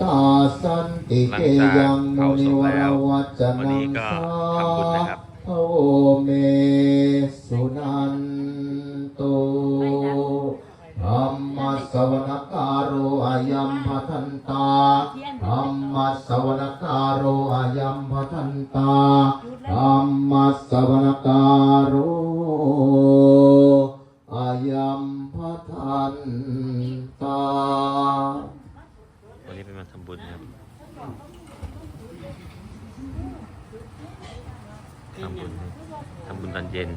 ตาสันติเกยังมุนิวรวัจนังสาโอเมสุนันตุธัมมัสสวนาการโรอายัมภัทันตาธัมมัสสวนาการโรอายัมภัทันตาธัมมัสสวนาการโรอายัมภัทันตาวันนี้เป็นวันทำบุญครับทำบุญตอนเย็น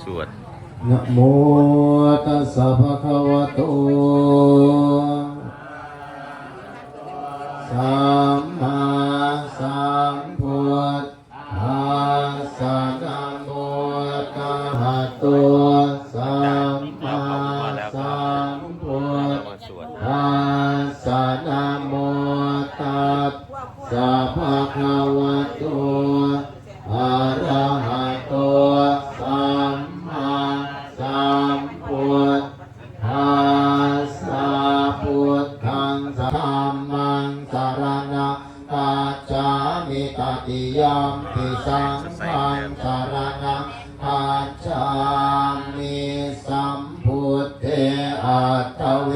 สวดนะโมตัสสะภะคะวะโตสัมมาสัมพุทธัสสะนะโมตัสสะโตสัมมาสัมพุทธัสสะนะโมตัสสะภะคะวะโตอะระหะโตสัมมาสัมพุทธัสสะพุทธังธัมมังสรณังคัจฉามิตติยัมปิสังฆังสรณังคัจฉามิสัมพุทเทอัตถเว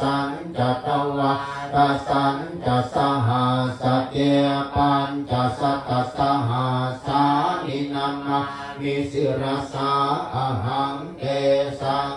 สัญจตวะตัสสัญจสหัสเกปัญจสัตตสหัสสานินัมมิสิรสาอหังเกสัง